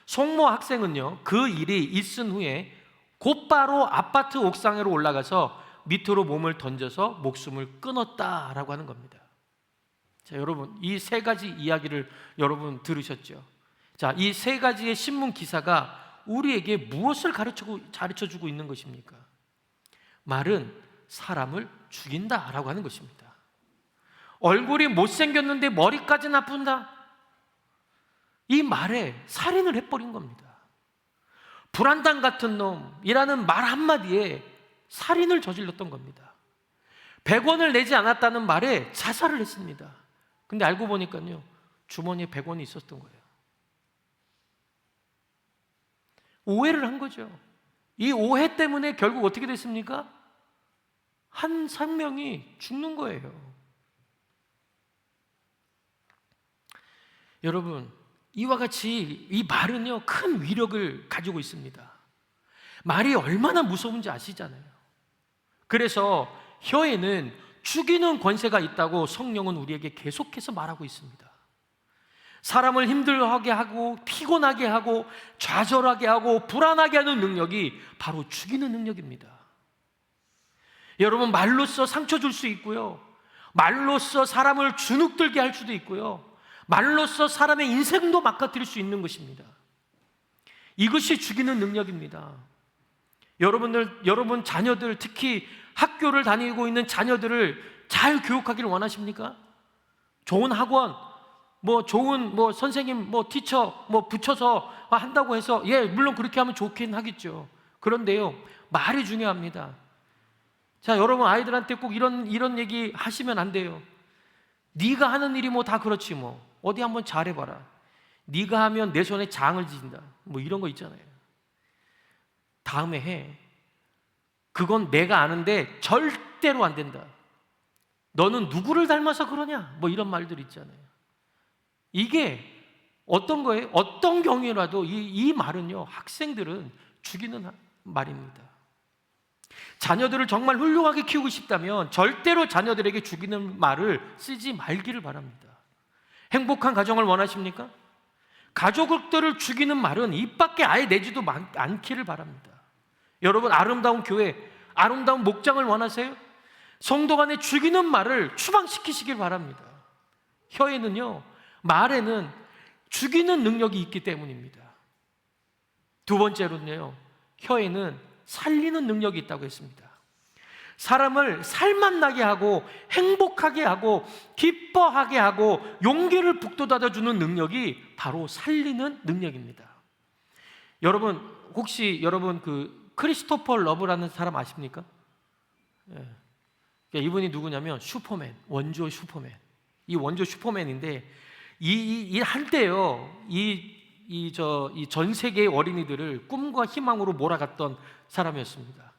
Speaker 1: 송모 학생은요, 그 일이 있은 후에 곧바로 아파트 옥상으로 올라가서 밑으로 몸을 던져서 목숨을 끊었다라고 하는 겁니다. 자, 여러분, 이 세 가지 이야기를 여러분 들으셨죠? 자, 이 세 가지의 신문 기사가 우리에게 무엇을 가르쳐주고 있는 것입니까? 말은 사람을 죽인다라고 하는 것입니다. 얼굴이 못생겼는데 머리까지 나쁜다? 이 말에 살인을 해버린 겁니다. 불안당 같은 놈이라는 말 한마디에 살인을 저질렀던 겁니다. 100원을 내지 않았다는 말에 자살을 했습니다. 근데 알고 보니까요, 주머니에 100원이 있었던 거예요. 오해를 한 거죠. 이 오해 때문에 결국 어떻게 됐습니까? 한 생명이 죽는 거예요. 여러분, 이와 같이 이 말은요, 큰 위력을 가지고 있습니다. 말이 얼마나 무서운지 아시잖아요. 그래서 혀에는 죽이는 권세가 있다고 성령은 우리에게 계속해서 말하고 있습니다. 사람을 힘들어하게 하고 피곤하게 하고 좌절하게 하고 불안하게 하는 능력이 바로 죽이는 능력입니다. 여러분, 말로써 상처 줄 수 있고요, 말로써 사람을 주눅들게 할 수도 있고요, 말로써 사람의 인생도 망가뜨릴 수 있는 것입니다. 이것이 죽이는 능력입니다. 여러분 자녀들, 특히 학교를 다니고 있는 자녀들을 잘 교육하기를 원하십니까? 좋은 학원, 좋은 선생님, 티처, 붙여서 한다고 해서, 예, 물론 그렇게 하면 좋긴 하겠죠. 그런데요, 말이 중요합니다. 자, 여러분 아이들한테 꼭 이런 얘기 하시면 안 돼요. 네가 하는 일이 다 그렇지 어디 한번 잘해봐라. 네가 하면 내 손에 장을 지진다. 이런 거 있잖아요. 다음에 해. 그건 내가 아는데 절대로 안 된다. 너는 누구를 닮아서 그러냐? 이런 말들 있잖아요. 이게 어떤 거예요? 어떤 경우라도 이 말은요, 학생들은 죽이는 말입니다. 자녀들을 정말 훌륭하게 키우고 싶다면 절대로 자녀들에게 죽이는 말을 쓰지 말기를 바랍니다. 행복한 가정을 원하십니까? 가족들을 죽이는 말은 입 밖에 아예 내지도 않기를 바랍니다. 여러분, 아름다운 교회, 아름다운 목장을 원하세요? 성도 간에 죽이는 말을 추방시키시길 바랍니다. 혀에는요, 말에는 죽이는 능력이 있기 때문입니다. 두 번째로는요, 혀에는 살리는 능력이 있다고 했습니다. 사람을 살맛나게 하고 행복하게 하고 기뻐하게 하고 용기를 북돋아주는 능력이 바로 살리는 능력입니다. 여러분, 혹시 그 크리스토퍼 러브라는 사람 아십니까? 예. 이분이 누구냐면 슈퍼맨, 원조 슈퍼맨. 이 원조 슈퍼맨인데 이 한때요, 이 전 세계의 어린이들을 꿈과 희망으로 몰아갔던 사람이었습니다.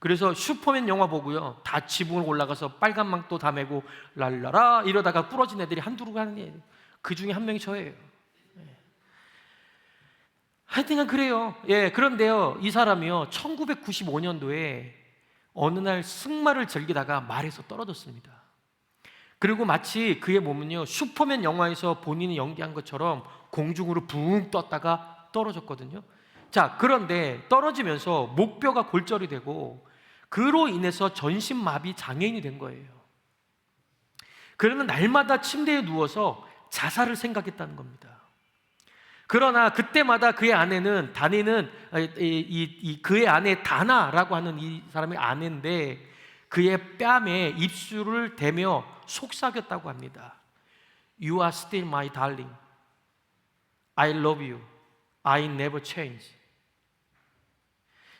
Speaker 1: 그래서 슈퍼맨 영화 보고요, 다 지붕을 올라가서 빨간 망토 다 메고 랄라라 이러다가 부러진 애들이 한두루 가는 애예요. 그 중에 한 명이 저예요. 하여튼 그래요. 예, 그런데요, 이 사람이요, 1995년도에 어느 날 승마를 즐기다가 말에서 떨어졌습니다. 그리고 마치 그의 몸은요, 슈퍼맨 영화에서 본인이 연기한 것처럼 공중으로 붕 떴다가 떨어졌거든요. 자, 그런데 떨어지면서 목뼈가 골절이 되고 그로 인해서 전신마비 장애인이 된 거예요. 그러면 날마다 침대에 누워서 자살을 생각했다는 겁니다. 그러나 그때마다 그의 아내는 그의 아내 다나라고 하는 이 사람의 아내인데 그의 뺨에 입술을 대며 속삭였다고 합니다. You are still my darling. I love you. I never change.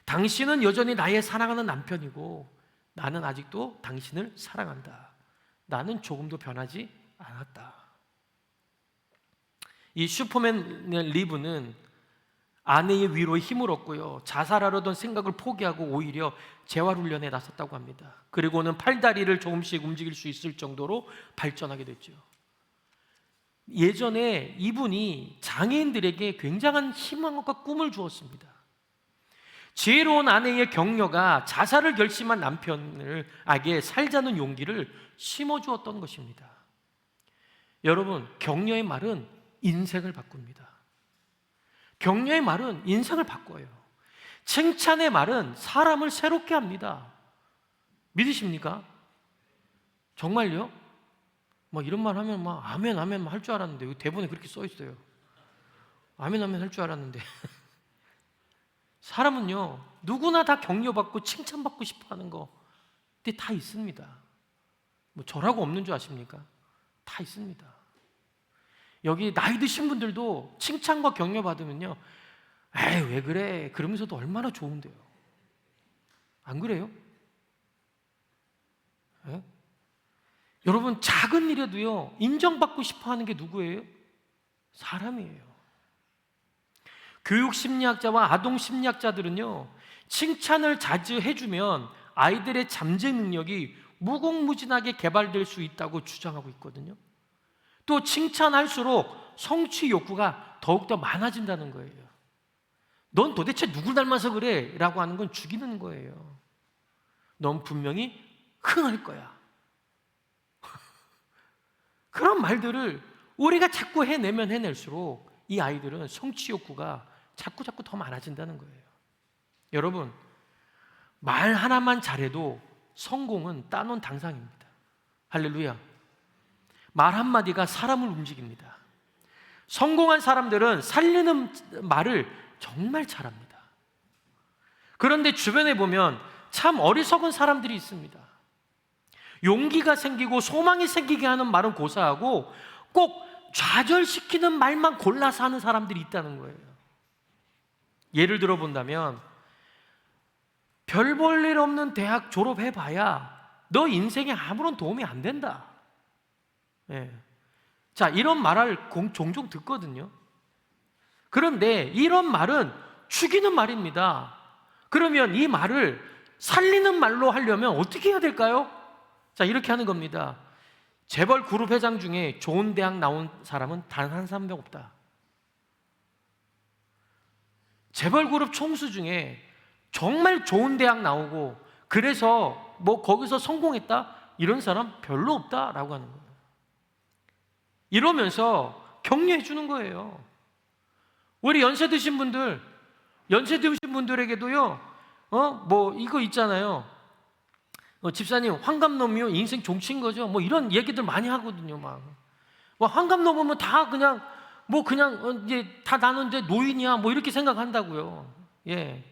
Speaker 1: 당신은 여전히 나의 사랑하는 남편이고 나는 아직도 당신을 사랑한다. 나는 조금도 변하지 않았다. 이 슈퍼맨 리브는 아내의 위로에 힘을 얻고요, 자살하려던 생각을 포기하고 오히려 재활훈련에 나섰다고 합니다. 그리고는 팔다리를 조금씩 움직일 수 있을 정도로 발전하게 됐죠. 예전에 이분이 장애인들에게 굉장한 희망과 꿈을 주었습니다. 지혜로운 아내의 격려가 자살을 결심한 남편에게 살자는 용기를 심어주었던 것입니다. 여러분, 격려의 말은 인생을 바꿉니다. 격려의 말은 인생을 바꿔요. 칭찬의 말은 사람을 새롭게 합니다. 믿으십니까? 정말요? 막 이런 말 하면 막 아멘 아멘 할 줄 알았는데 여기 대본에 그렇게 써 있어요. 아멘 아멘 할 줄 알았는데 사람은요, 누구나 다 격려받고 칭찬받고 싶어하는 거 다 있습니다. 뭐 저라고 없는 줄 아십니까? 다 있습니다. 여기 나이 드신 분들도 칭찬과 격려 받으면요, 에이 왜 그래? 그러면서도 얼마나 좋은데요. 안 그래요? 예? 여러분, 작은 일에도요 인정받고 싶어하는 게 누구예요? 사람이에요. 교육 심리학자와 아동 심리학자들은요, 칭찬을 자주 해주면 아이들의 잠재 능력이 무궁무진하게 개발될 수 있다고 주장하고 있거든요. 또 칭찬할수록 성취 욕구가 더욱더 많아진다는 거예요. 넌 도대체 누굴 닮아서 그래? 라고 하는 건 죽이는 거예요. 넌 분명히 흥할 거야. 그런 말들을 우리가 자꾸 해내면 해낼수록 이 아이들은 성취 욕구가 자꾸 더 많아진다는 거예요. 여러분, 말 하나만 잘해도 성공은 따놓은 당상입니다. 할렐루야. 말 한마디가 사람을 움직입니다. 성공한 사람들은 살리는 말을 정말 잘합니다. 그런데 주변에 보면 참 어리석은 사람들이 있습니다. 용기가 생기고 소망이 생기게 하는 말은 고사하고 꼭 좌절시키는 말만 골라서 하는 사람들이 있다는 거예요. 예를 들어 본다면, 별 볼 일 없는 대학 졸업해봐야 너 인생에 아무런 도움이 안 된다. 예. 자, 이런 말을 종종 듣거든요. 그런데 이런 말은 죽이는 말입니다. 그러면 이 말을 살리는 말로 하려면 어떻게 해야 될까요? 자, 이렇게 하는 겁니다. 재벌 그룹 회장 중에 좋은 대학 나온 사람은 단 한 사람도 없다. 재벌 그룹 총수 중에 정말 좋은 대학 나오고 그래서 뭐 거기서 성공했다, 이런 사람 별로 없다라고 하는 거예요. 이러면서 격려해 주는 거예요. 우리 연세 드신 분들에게도요, 뭐 이거 있잖아요. 집사님 환갑 넘으면 인생 종친 거죠. 뭐 이런 얘기들 많이 하거든요. 막 환갑 넘으면 다 그냥 이제 다 나는 이제 노인이야, 뭐 이렇게 생각한다고요. 예.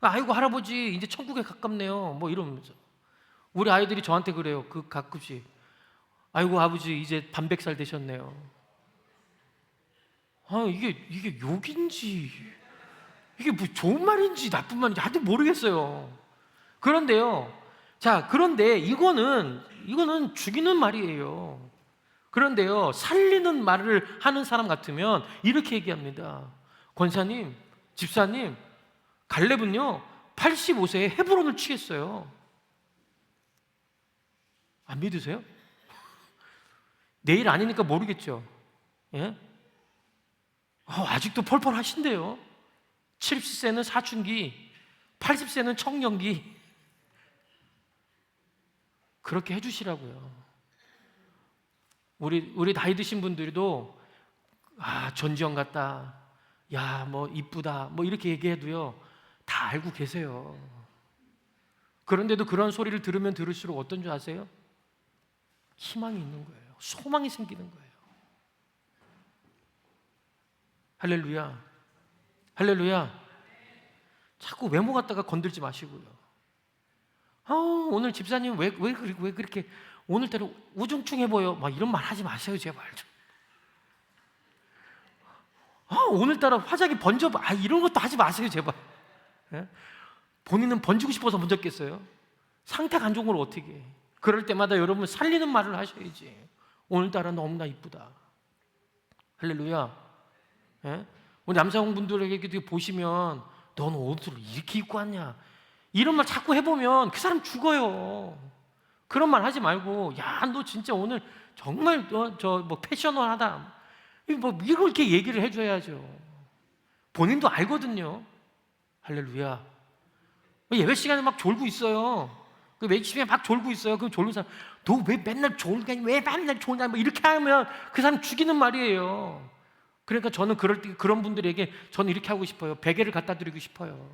Speaker 1: 아이고 할아버지 이제 천국에 가깝네요. 뭐 이러면서 우리 아이들이 저한테 그래요. 그 가끔씩 아이고 아버지 이제 반백살 되셨네요. 이게 욕인지 이게 뭐 좋은 말인지 나쁜 말인지 하여튼 모르겠어요. 그런데요. 자, 그런데 이거는 죽이는 말이에요. 그런데요, 살리는 말을 하는 사람 같으면 이렇게 얘기합니다. 권사님, 집사님, 갈렙은요 85세에 헤브론을 치겠어요. 안 믿으세요? 내일 아니니까 모르겠죠. 예? 아직도 펄펄 하신대요. 70세는 사춘기, 80세는 청년기. 그렇게 해주시라고요. 우리 나이 드신 분들도 전지현 같다, 야 뭐 이쁘다, 뭐 이렇게 얘기해도요 다 알고 계세요. 그런데도 그런 소리를 들으면 들을수록 어떤 줄 아세요? 희망이 있는 거예요. 소망이 생기는 거예요. 할렐루야, 할렐루야. 자꾸 외모 갖다가 건들지 마시고요. 오늘 집사님 왜 그렇게 오늘따라 우중충해 보여, 막 이런 말 하지 마세요, 제발 좀. 오늘따라 화장이 번져, 이런 것도 하지 마세요, 제발. 예? 본인은 번지고 싶어서 번졌겠어요? 상태가 안 좋은 걸 어떻게 해? 그럴 때마다 여러분 살리는 말을 하셔야지. 오늘따라 너무나 이쁘다. 할렐루야. 예? 우리 남성분들에게 보시면 너는 옷을 이렇게 입고 왔냐, 이런 말 자꾸 해보면 그 사람 죽어요. 그런 말 하지 말고, 야 너 진짜 오늘 정말 뭐 패셔너하다, 뭐 이렇게 얘기를 해줘야죠. 본인도 알거든요. 할렐루야. 예배 시간에 막 졸고 있어요. 그 예배 시간에 막 졸고 있어요. 그럼 졸는 사람, 너 왜 맨날 졸냐, 왜 맨날 졸냐, 뭐 이렇게 하면 그 사람 죽이는 말이에요. 그러니까 저는 그럴 때 그런 분들에게 저는 이렇게 하고 싶어요. 베개를 갖다 드리고 싶어요.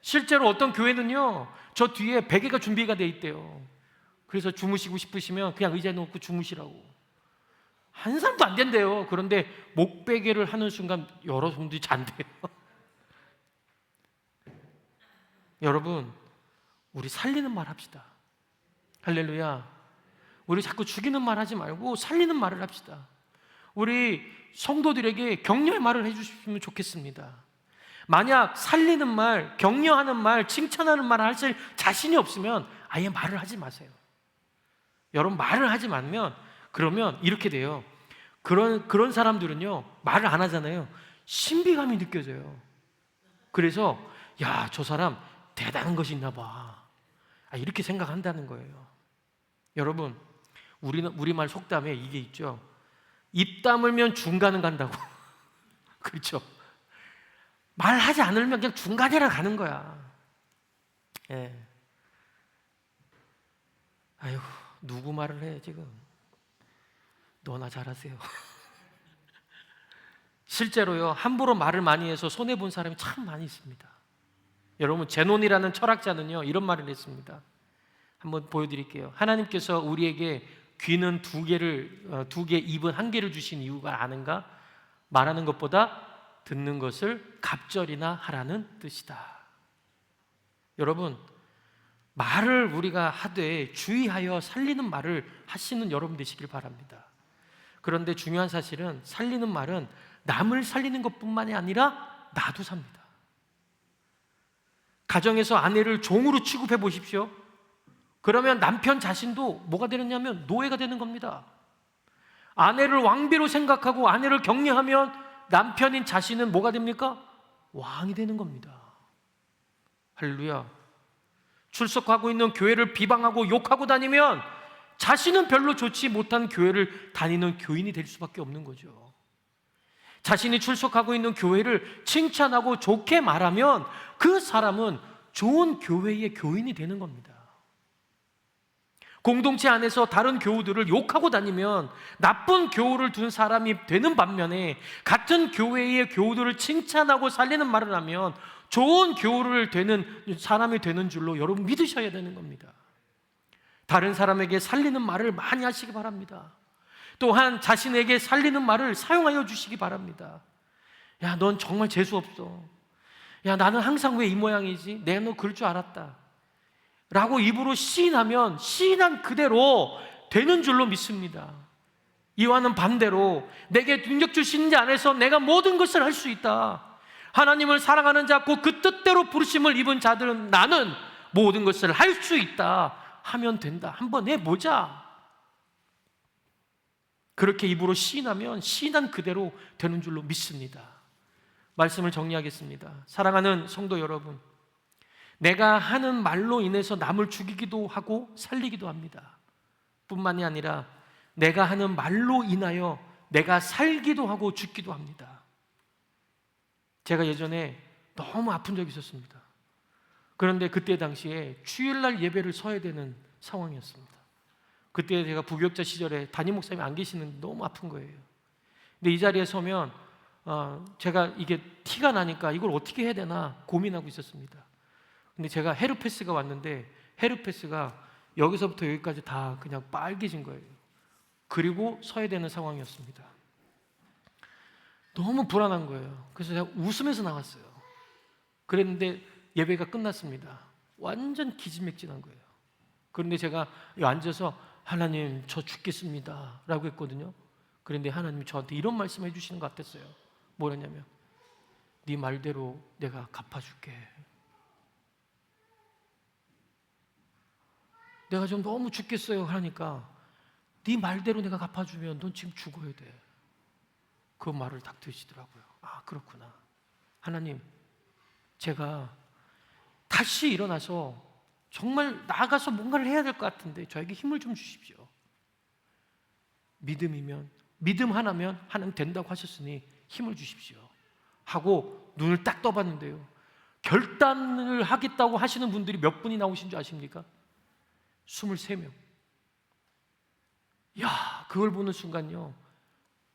Speaker 1: 실제로 어떤 교회는요, 저 뒤에 베개가 준비가 돼 있대요. 그래서 주무시고 싶으시면 그냥 의자에 놓고 주무시라고. 한 사람도 안 된대요. 그런데 목베개를 하는 순간 여러분들이 잔대요. 여러분, 우리 살리는 말 합시다. 할렐루야. 우리 자꾸 죽이는 말 하지 말고 살리는 말을 합시다. 우리 성도들에게 격려의 말을 해주시면 좋겠습니다. 만약 살리는 말, 격려하는 말, 칭찬하는 말을 하실 자신이 없으면 아예 말을 하지 마세요. 여러분, 말을 하지 말면 그러면 이렇게 돼요. 그런 사람들은요, 말을 안 하잖아요. 신비감이 느껴져요. 그래서 야, 저 사람 대단한 것이 있나 봐, 이렇게 생각한다는 거예요. 여러분, 우리말 속담에 이게 있죠. 입 다물면 중간은 간다고. 그렇죠? 말하지 않으면 그냥 중간이라 가는 거야. 예. 아이고, 누구 말을 해 지금. 너나 잘하세요. 실제로요, 함부로 말을 많이 해서 손해본 사람이 참 많이 있습니다. 여러분, 제논이라는 철학자는요 이런 말을 했습니다. 한번 보여드릴게요. 하나님께서 우리에게 귀는 두 개, 입은 한 개를 주신 이유가 아는가? 말하는 것보다 듣는 것을 갑절이나 하라는 뜻이다. 여러분, 말을 우리가 하되 주의하여 살리는 말을 하시는 여러분 되시길 바랍니다. 그런데 중요한 사실은 살리는 말은 남을 살리는 것뿐만이 아니라 나도 삽니다. 가정에서 아내를 종으로 취급해 보십시오. 그러면 남편 자신도 뭐가 되느냐면 노예가 되는 겁니다. 아내를 왕비로 생각하고 아내를 격려하면 남편인 자신은 뭐가 됩니까? 왕이 되는 겁니다. 할렐루야. 출석하고 있는 교회를 비방하고 욕하고 다니면 자신은 별로 좋지 못한 교회를 다니는 교인이 될 수밖에 없는 거죠. 자신이 출석하고 있는 교회를 칭찬하고 좋게 말하면 그 사람은 좋은 교회의 교인이 되는 겁니다. 공동체 안에서 다른 교우들을 욕하고 다니면 나쁜 교우를 둔 사람이 되는 반면에 같은 교회의 교우들을 칭찬하고 살리는 말을 하면 좋은 교우를 되는 사람이 되는 줄로 여러분 믿으셔야 되는 겁니다. 다른 사람에게 살리는 말을 많이 하시기 바랍니다. 또한 자신에게 살리는 말을 사용하여 주시기 바랍니다. 야, 넌 정말 재수없어. 야, 나는 항상 왜 이 모양이지? 내가 너 그럴 줄 알았다 라고 입으로 시인하면 시인한 그대로 되는 줄로 믿습니다. 이와는 반대로 내게 능력 주신 자 안에서 내가 모든 것을 할 수 있다, 하나님을 사랑하는 자 곧 그 뜻대로 부르심을 입은 자들은 나는 모든 것을 할 수 있다 하면 된다. 한번 해보자. 그렇게 입으로 시인하면 시인한 그대로 되는 줄로 믿습니다. 말씀을 정리하겠습니다. 사랑하는 성도 여러분, 내가 하는 말로 인해서 남을 죽이기도 하고 살리기도 합니다. 뿐만이 아니라 내가 하는 말로 인하여 내가 살기도 하고 죽기도 합니다. 제가 예전에 너무 아픈 적이 있었습니다. 그런데 그때 당시에 주일날 예배를 서야 되는 상황이었습니다. 그때 제가 부교육자 시절에 담임 목사님이 안 계시는데 너무 아픈 거예요. 근데 이 자리에 서면 제가 이게 티가 나니까 이걸 어떻게 해야 되나 고민하고 있었습니다. 근데 제가 헤르페스가 왔는데 헤르페스가 여기서부터 여기까지 다 그냥 빨개진 거예요. 그리고 서야 되는 상황이었습니다. 너무 불안한 거예요. 그래서 제가 웃으면서 나갔어요. 그랬는데 예배가 끝났습니다. 완전 기진맥진한 거예요. 그런데 제가 앉아서 하나님 저 죽겠습니다 라고 했거든요. 그런데 하나님이 저한테 이런 말씀 해주시는 것 같았어요. 뭐라냐면 네 말대로 내가 갚아줄게. 내가 좀 너무 죽겠어요 하니까 네 말대로 내가 갚아주면 넌 지금 죽어야 돼. 그 말을 딱 들으시더라고요. 아, 그렇구나. 하나님, 제가 다시 일어나서 정말 나가서 뭔가를 해야 될 것 같은데 저에게 힘을 좀 주십시오. 믿음이면, 믿음 하나면 하나님 된다고 하셨으니 힘을 주십시오 하고 눈을 딱 떠봤는데요, 결단을 하겠다고 하시는 분들이 몇 분이 나오신 줄 아십니까? 23명. 야, 그걸 보는 순간요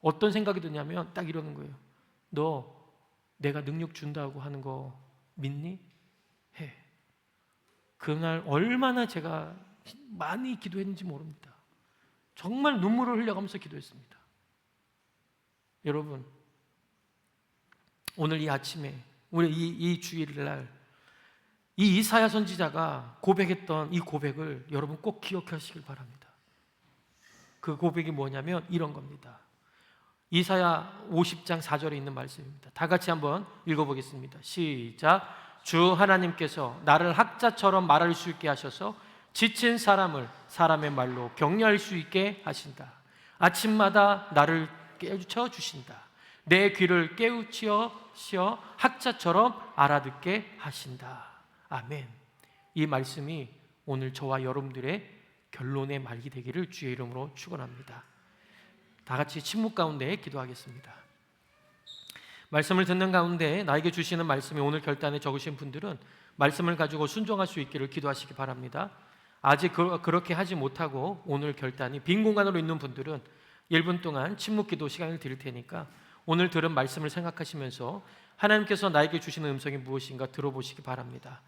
Speaker 1: 어떤 생각이 드냐면 딱 이러는 거예요. 너 내가 능력 준다고 하는 거 믿니? 해. 그날 얼마나 제가 많이 기도했는지 모릅니다. 정말 눈물을 흘려가면서 기도했습니다. 여러분, 오늘 이 아침에 우리 이 주일날 이 이사야 선지자가 고백했던 이 고백을 여러분 꼭 기억하시길 바랍니다. 그 고백이 뭐냐면 이런 겁니다. 이사야 50장 4절에 있는 말씀입니다. 다 같이 한번 읽어보겠습니다. 시작. 주 하나님께서 나를 학자처럼 말할 수 있게 하셔서 지친 사람을 사람의 말로 격려할 수 있게 하신다. 아침마다 나를 깨우쳐 주신다. 내 귀를 깨우치어 학자처럼 알아듣게 하신다. 아멘. 이 말씀이 오늘 저와 여러분들의 결론의 말이 되기를 주의 이름으로 축원합니다. 다 같이 침묵 가운데 기도하겠습니다. 말씀을 듣는 가운데 나에게 주시는 말씀이 오늘 결단에 적으신 분들은 말씀을 가지고 순종할 수 있기를 기도하시기 바랍니다. 아직 그렇게 하지 못하고 오늘 결단이 빈 공간으로 있는 분들은 1분 동안 침묵 기도 시간을 드릴 테니까 오늘 들은 말씀을 생각하시면서 하나님께서 나에게 주시는 음성이 무엇인가 들어보시기 바랍니다.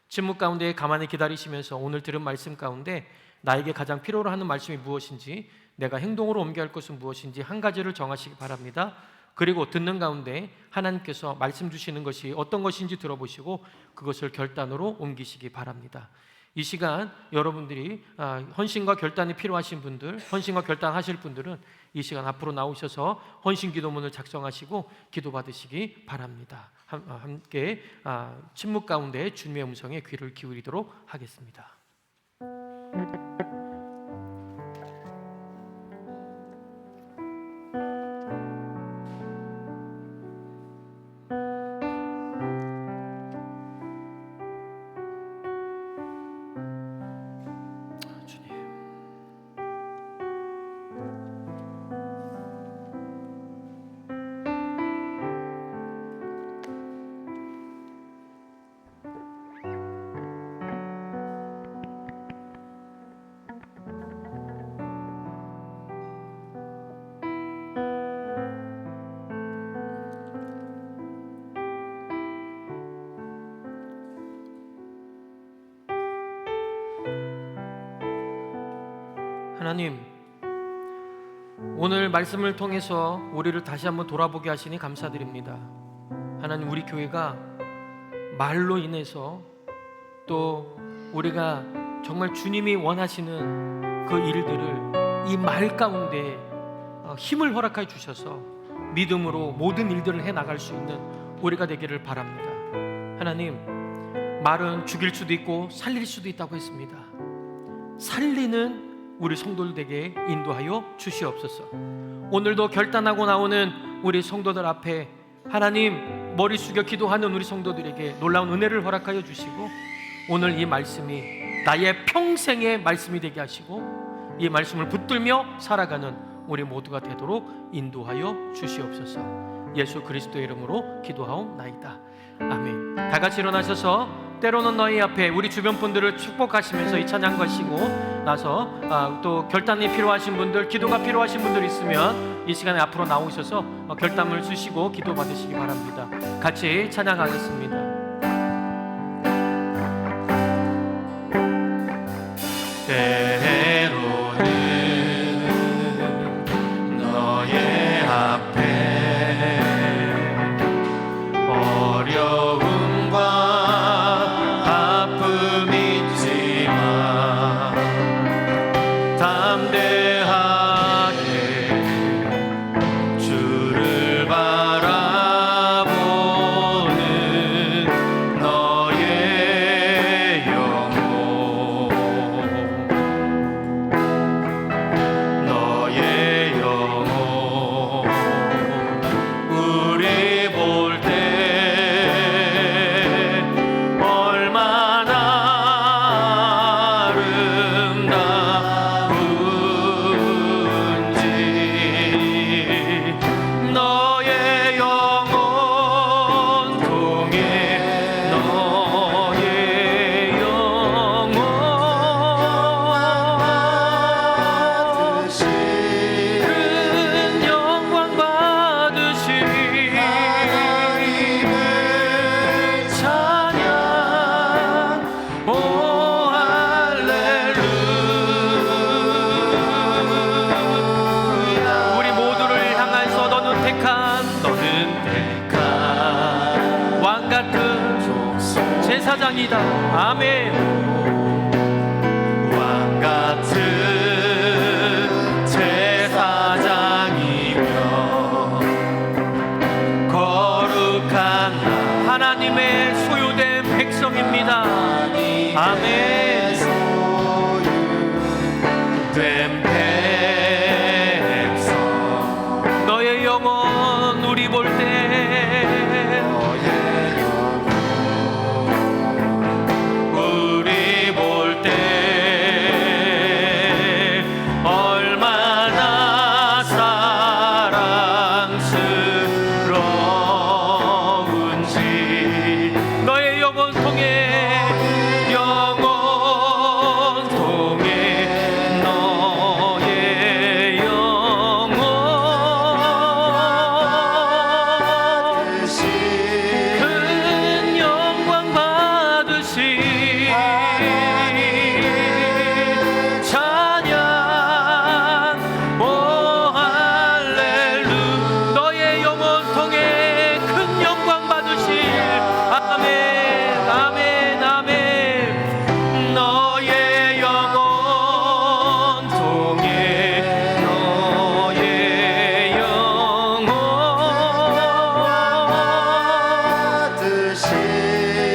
Speaker 1: 침묵 가운데 가만히 기다리시면서 오늘 들은 말씀 가운데 나에게 가장 필요로 하는 말씀이 무엇인지, 내가 행동으로 옮겨야 할 것은 무엇인지 한 가지를 정하시기 바랍니다. 그리고 듣는 가운데 하나님께서 말씀 주시는 것이 어떤 것인지 들어보시고 그것을 결단으로 옮기시기 바랍니다. 이 시간 여러분들이 헌신과 결단이 필요하신 분들, 헌신과 결단하실 분들은 이 시간 앞으로 나오셔서 헌신 기도문을 작성하시고 기도받으시기 바랍니다. 함께 침묵 가운데 주님의 음성에 귀를 기울이도록 하겠습니다. 하나님, 오늘 말씀을 통해서 우리를 다시 한번 돌아보게 하시니 감사드립니다. 하나님, 우리 교회가 말로 인해서 또 우리가 정말 주님이 원하시는 그 일들을 이 말 가운데 힘을 허락해 주셔서 믿음으로 모든 일들을 해나갈 수 있는 우리가 되기를 바랍니다. 하나님, 말은 죽일 수도 있고 살릴 수도 있다고 했습니다. 살리는 우리 성도들에게 인도하여 주시옵소서. 오늘도 결단하고 나오는 우리 성도들 앞에 하나님 머리 숙여 기도하는 우리 성도들에게 놀라운 은혜를 허락하여 주시고 오늘 이 말씀이 나의 평생의 말씀이 되게 하시고 이 말씀을 붙들며 살아가는 우리 모두가 되도록 인도하여 주시옵소서. 예수 그리스도의 이름으로 기도하옵나이다. 아멘. 다 같이 일어나셔서 때로는 너희 앞에 우리 주변 분들을 축복하시면서 이 찬양 가시고 나서 또 결단이 필요하신 분들, 기도가 필요하신 분들 있으면 이 시간에 앞으로 나오셔서 결단을 주시고 기도 받으시기 바랍니다. 같이 찬양하겠습니다. 때로는 너의 앞에 어려움과 아픔 있지만 담대하게 주를 바라보는 너의 영혼, 너의 영혼 우리 볼 때 얼마나 아름다운지 너의 영혼 통해 너의 영혼 큰 영광 받으시 찬양 오 할렐루야. 우리 모두를 향해서 너는 택한 왕 같은 제사장이다. 아멘. 왕 같은 제사장이며 거룩한 하나님의 소유된 백성입니다. 아멘. 된 백성 너의 영혼 우리 볼 때 우리 볼 때 얼마나 사랑스러운지 너의 영혼 통해 영혼 통해 너의 영혼 큰 영광 받으시 찬양 오 할렐루. 너의 영혼 통해 큰 영광 받으시 아멘 아멘 아멘. 너의 영혼 통해 너의 영혼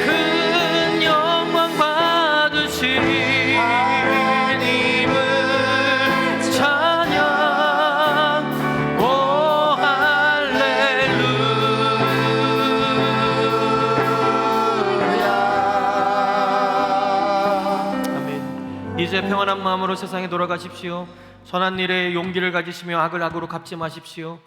Speaker 1: 큰 영광 받으시 하나님을 찬양 오 할렐루야. 아멘. 이제 평안한 마음으로 세상에 돌아가십시오. 선한 일에 용기를 가지시며 악을 악으로 갚지 마십시오.